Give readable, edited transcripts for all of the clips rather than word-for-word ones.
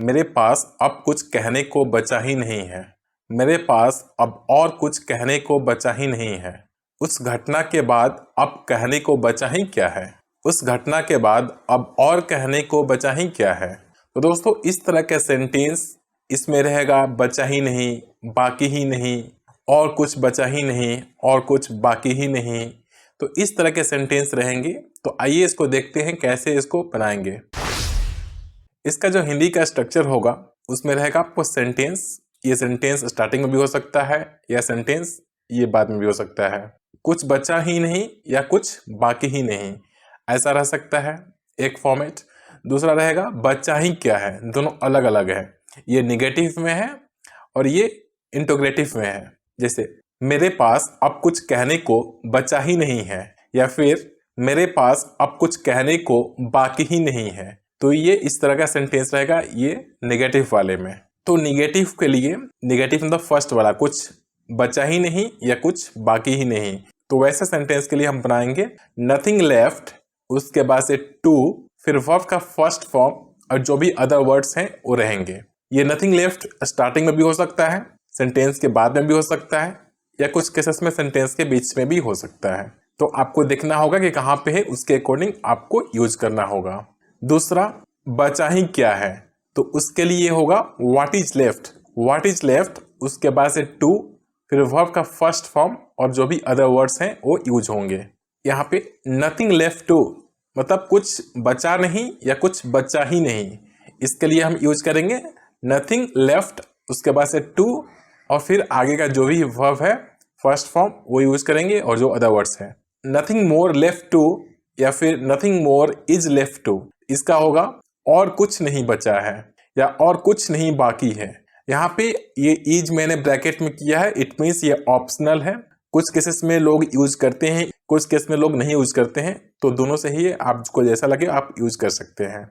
मेरे पास अब कुछ कहने को बचा ही नहीं है। मेरे पास अब और कुछ कहने को बचा ही नहीं है। उस घटना के बाद अब कहने को बचा ही क्या है। उस घटना के बाद अब और कहने को बचा ही क्या है। तो दोस्तों, इस तरह के सेंटेंस इसमें रहेगा बचा ही नहीं, बाकी ही नहीं, और कुछ बचा ही नहीं, और कुछ बाकी ही नहीं। तो इस तरह के सेंटेंस रहेंगे। तो आइए इसको देखते हैं कैसे इसको बनाएंगे। इसका जो हिंदी का स्ट्रक्चर होगा उसमें रहेगा आपको सेंटेंस। ये सेंटेंस स्टार्टिंग में भी हो सकता है या सेंटेंस ये बाद में भी हो सकता है। कुछ बचा ही नहीं या कुछ बाकी ही नहीं, ऐसा रह सकता है एक फॉर्मेट। दूसरा रहेगा बचा ही क्या है, दोनों अलग अलग है। ये निगेटिव में है और ये इंटोग्रेटिव में है। जैसे मेरे पास अब कुछ कहने को बचा ही नहीं है, या फिर मेरे पास अब कुछ कहने को बाकी ही नहीं है। तो ये इस तरह का सेंटेंस रहेगा ये नेगेटिव वाले में। तो नेगेटिव के लिए, नेगेटिव मतलब फर्स्ट वाला, कुछ बचा ही नहीं या कुछ बाकी ही नहीं, तो वैसे सेंटेंस के लिए हम बनाएंगे नथिंग लेफ्ट, उसके बाद से टू, फिर वर्ब का फर्स्ट फॉर्म और जो भी अदर वर्ड्स हैं वो रहेंगे। ये नथिंग लेफ्ट स्टार्टिंग में भी हो सकता है, सेंटेंस के बाद में भी हो सकता है, या कुछ केसेस में सेंटेंस के बीच में भी हो सकता है। तो आपको देखना होगा कि कहाँ पे है, उसके अकॉर्डिंग आपको यूज करना होगा। दूसरा बचा ही क्या है, तो उसके लिए होगा what is left. What is left उसके बाद से टू, फिर वर्ब का फर्स्ट फॉर्म और जो भी अदर वर्ड्स हैं वो यूज होंगे। यहाँ पे नथिंग लेफ्ट टू मतलब कुछ बचा नहीं या कुछ बचा ही नहीं, इसके लिए हम यूज करेंगे नथिंग लेफ्ट, उसके बाद से टू, और फिर आगे का जो भी वर्ब है फर्स्ट फॉर्म वो यूज करेंगे और जो अदर वर्ड्स है। नथिंग मोर लेफ्ट टू या फिर nothing more is left to, इसका होगा और कुछ नहीं बचा है या और कुछ नहीं बाकी है। यहाँ पे ये इज मैंने ब्रैकेट में किया है, इट मीन्स ये ऑप्शनल है। कुछ केसेस में लोग यूज करते हैं, कुछ केस में लोग नहीं यूज करते हैं, तो दोनों से ही आपको जैसा लगे आप यूज कर सकते हैं।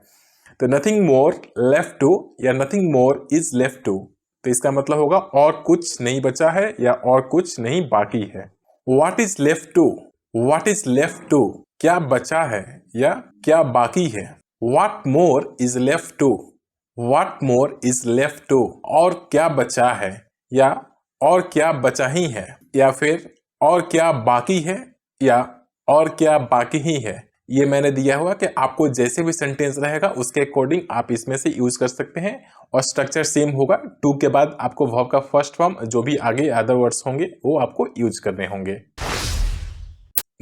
तो नथिंग मोर लेफ्ट टू या nothing more is left to, तो इसका मतलब होगा और कुछ नहीं बचा है या और कुछ नहीं बाकी है। What is left to, what is left to, क्या बचा है या क्या बाकी है। What more is left to, what more is left to, और क्या बचा है या और क्या बचा ही है, या फिर और क्या बाकी है या और क्या बाकी ही है। ये मैंने दिया हुआ कि आपको जैसे भी सेंटेंस रहेगा उसके अकॉर्डिंग आप इसमें से यूज कर सकते हैं, और स्ट्रक्चर सेम होगा। टू के बाद आपको वर्ब का फर्स्ट फॉर्म, जो भी आगे अदर वर्ड्स होंगे वो आपको यूज करने होंगे।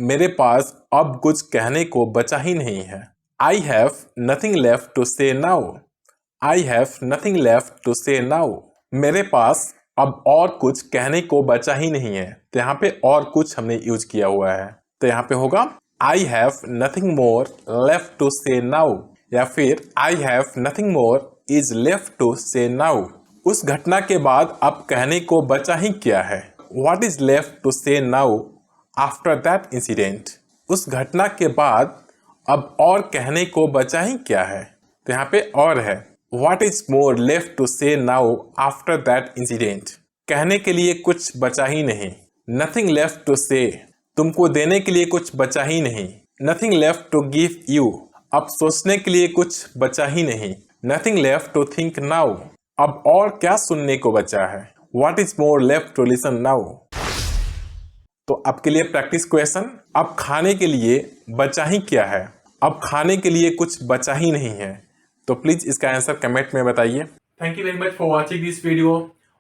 मेरे पास अब कुछ कहने को बचा ही नहीं है। I have nothing left to say now. I have nothing left to say now. मेरे पास अब और कुछ कहने को बचा ही नहीं है। तो यहाँ पे और कुछ हमने यूज किया हुआ है, तो यहाँ पे होगा I have nothing more left to say now, या फिर I have nothing more is left to say now. उस घटना के बाद अब कहने को बचा ही क्या है। What is left to say now after that incident? उस घटना के बाद अब और कहने को बचा ही क्या है। तो यहाँ पे और है What is more left to say now after that incident? कहने के लिए कुछ बचा ही नहीं। Nothing left to say, तुमको देने के लिए कुछ बचा ही नहीं। Nothing left to give you, अब सोचने के लिए कुछ बचा ही नहीं। Nothing left to think now, अब और क्या सुनने को बचा है। What is more left to listen now? तो आपके लिए प्रैक्टिस क्वेश्चन, अब खाने के लिए बचा ही क्या है। अब खाने के लिए कुछ बचा ही नहीं है, तो प्लीज इसका आंसर कमेंट में बताइए। Thank you very much for watching this video,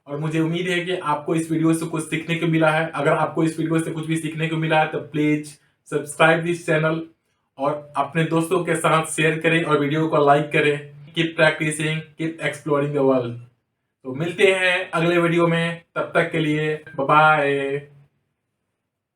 और मुझे उम्मीद है कि आपको इस वीडियो से कुछ सीखने को मिला है। अगर आपको इस वीडियो से कुछ भी सीखने को मिला है तो प्लीज सब्सक्राइब दिस चैनल और अपने दोस्तों के साथ शेयर करें और वीडियो को लाइक करें। Keep practising, keep exploring the world. तो मिलते हैं अगले वीडियो में, तब तक के लिए बाय बाय।